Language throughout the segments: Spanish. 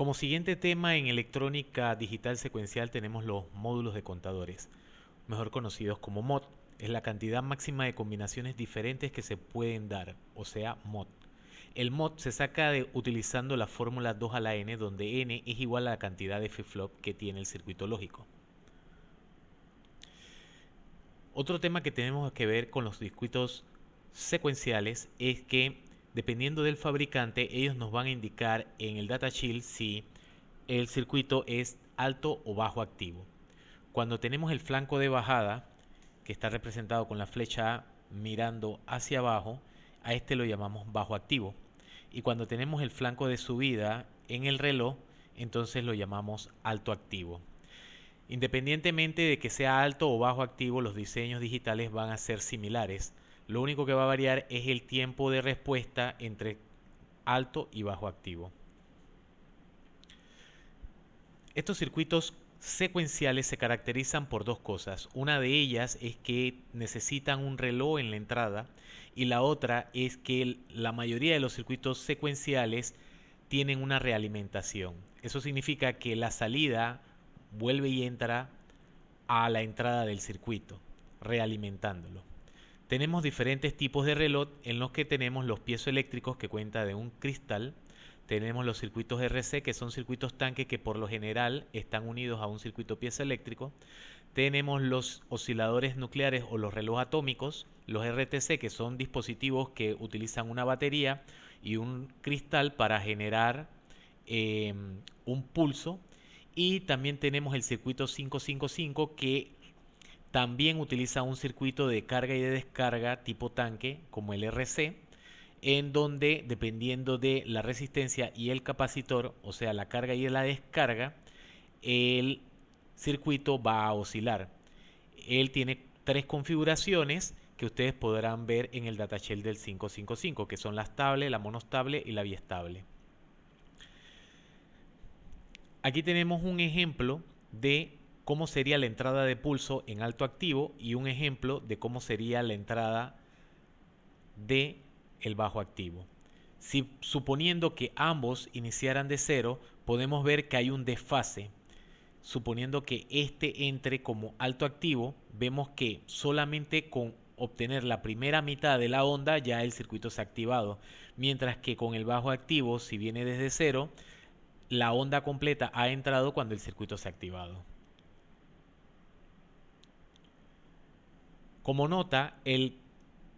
Como siguiente tema en electrónica digital secuencial tenemos los módulos de contadores, mejor conocidos como mod. Es la cantidad máxima de combinaciones diferentes que se pueden dar, o sea, mod. El mod se saca utilizando la fórmula 2 a la n, donde n es igual a la cantidad de flip-flop que tiene el circuito lógico. Otro tema que tenemos que ver con los circuitos secuenciales es que dependiendo del fabricante, ellos nos van a indicar en el datasheet si el circuito es alto o bajo activo. Cuando tenemos el flanco de bajada, que está representado con la flecha mirando hacia abajo, a este lo llamamos bajo activo. Y cuando tenemos el flanco de subida en el reloj, entonces lo llamamos alto activo. Independientemente de que sea alto o bajo activo, los diseños digitales van a ser similares. Lo único que va a variar es el tiempo de respuesta entre alto y bajo activo. Estos circuitos secuenciales se caracterizan por dos cosas. Una de ellas es que necesitan un reloj en la entrada y la otra es que la mayoría de los circuitos secuenciales tienen una realimentación. Eso significa que la salida vuelve y entra a la entrada del circuito, realimentándolo. Tenemos diferentes tipos de reloj en los que tenemos los piezoeléctricos que cuentan de un cristal. Tenemos los circuitos RC, que son circuitos tanque que por lo general están unidos a un circuito piezoeléctrico. Tenemos los osciladores nucleares o los relojes atómicos, los RTC, que son dispositivos que utilizan una batería y un cristal para generar un pulso. Y también tenemos el circuito 555 que también utiliza un circuito de carga y de descarga tipo tanque como el RC, en donde dependiendo de la resistencia y el capacitor, o sea la carga y la descarga, el circuito va a oscilar. Él tiene tres configuraciones que ustedes podrán ver en el datasheet del 555, que son la estable, la monostable y la biestable. Aquí tenemos un ejemplo de cómo sería la entrada de pulso en alto activo y un ejemplo de cómo sería la entrada de el bajo activo. Si suponiendo que ambos iniciaran de cero, podemos ver que hay un desfase. Suponiendo que este entre como alto activo, vemos que solamente con obtener la primera mitad de la onda ya el circuito se ha activado, mientras que con el bajo activo, si viene desde cero, la onda completa ha entrado cuando el circuito se ha activado. Como nota, el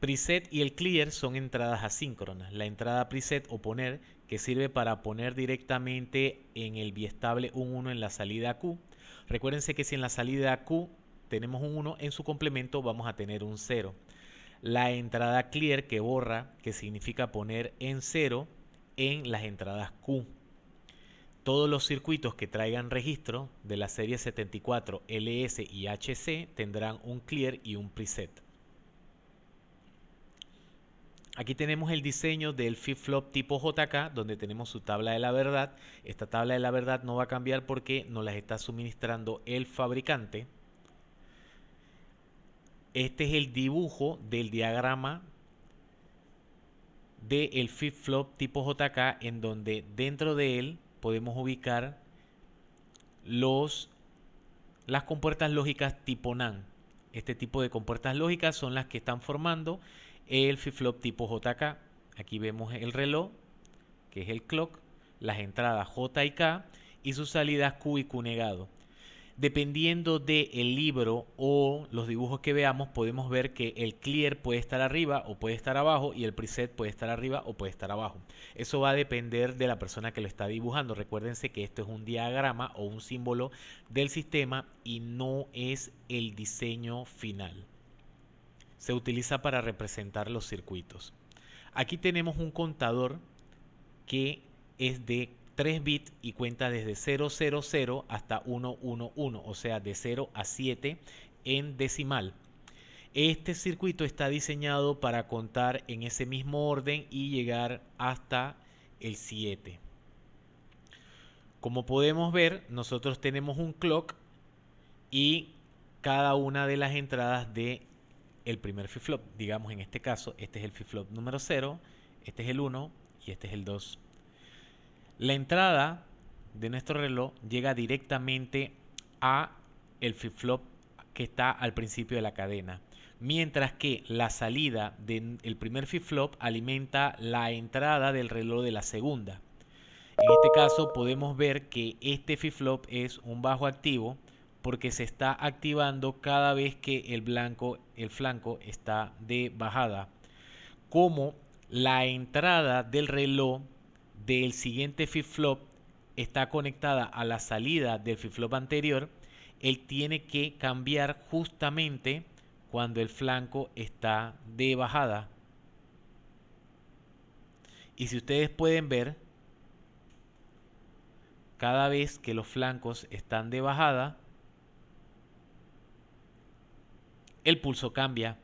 preset y el clear son entradas asíncronas. La entrada preset o poner, que sirve para poner directamente en el biestable un 1 en la salida Q. Recuérdense que si en la salida Q tenemos un 1, en su complemento vamos a tener un 0. La entrada clear, que borra, que significa poner en 0 en las entradas Q. Todos los circuitos que traigan registro de la serie 74, LS y HC tendrán un clear y un preset. Aquí tenemos el diseño del flip-flop tipo JK, donde tenemos su tabla de la verdad. Esta tabla de la verdad no va a cambiar porque nos las está suministrando el fabricante. Este es el dibujo del diagrama del flip-flop tipo JK, en donde dentro de él podemos ubicar las compuertas lógicas tipo NAND. Este tipo de compuertas lógicas son las que están formando el flip-flop tipo JK. Aquí vemos el reloj, que es el clock, las entradas J y K y sus salidas Q y Q negado. Dependiendo del libro o los dibujos que veamos, podemos ver que el clear puede estar arriba o puede estar abajo y el preset puede estar arriba o puede estar abajo. Eso va a depender de la persona que lo está dibujando. Recuérdense que esto es un diagrama o un símbolo del sistema y no es el diseño final. Se utiliza para representar los circuitos. Aquí tenemos un contador que es de 3 bits y cuenta desde 000 hasta 111, o sea, de 0 a 7 en decimal. Este circuito está diseñado para contar en ese mismo orden y llegar hasta el 7. Como podemos ver, nosotros tenemos un clock y cada una de las entradas de el primer flip-flop. Digamos, en este caso, este es el flip-flop número 0, este es el 1 y este es el 2. La entrada de nuestro reloj llega directamente a el flip-flop que está al principio de la cadena, mientras que la salida del primer flip-flop alimenta la entrada del reloj de la segunda. En este caso podemos ver que este flip-flop es un bajo activo porque se está activando cada vez que el flanco está de bajada. Como la entrada del reloj del siguiente flip-flop está conectada a la salida del flip-flop anterior, él tiene que cambiar justamente cuando el flanco está de bajada. Y si ustedes pueden ver, cada vez que los flancos están de bajada, el pulso cambia.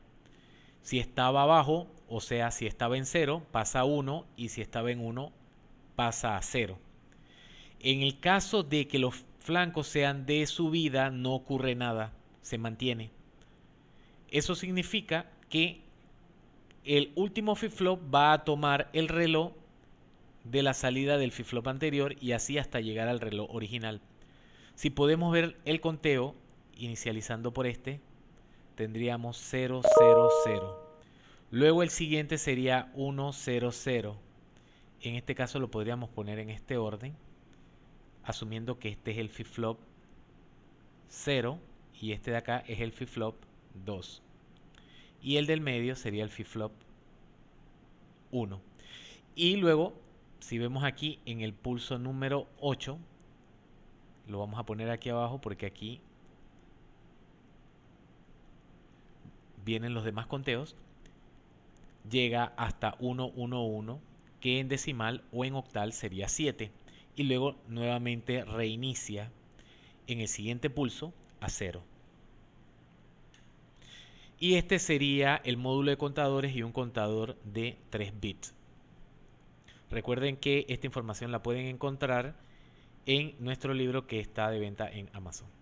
Si estaba abajo, o sea, si estaba en 0, pasa a 1, y si estaba en 1, pasa a 0. En el caso de que los flancos sean de subida, no ocurre nada, se mantiene. Eso significa que el último flip-flop va a tomar el reloj de la salida del flip-flop anterior y así hasta llegar al reloj original. Si podemos ver el conteo, inicializando por este, tendríamos 0, 0, 0. Luego el siguiente sería 1, 0, 0. En este caso lo podríamos poner en este orden, asumiendo que este es el flip-flop 0 y este de acá es el flip-flop 2. Y el del medio sería el flip-flop 1. Y luego, si vemos aquí en el pulso número 8, lo vamos a poner aquí abajo porque aquí vienen los demás conteos, llega hasta 111, que en decimal o en octal sería 7. Y luego nuevamente reinicia en el siguiente pulso a 0. Y este sería el módulo de contadores y un contador de 3 bits. Recuerden que esta información la pueden encontrar en nuestro libro que está de venta en Amazon.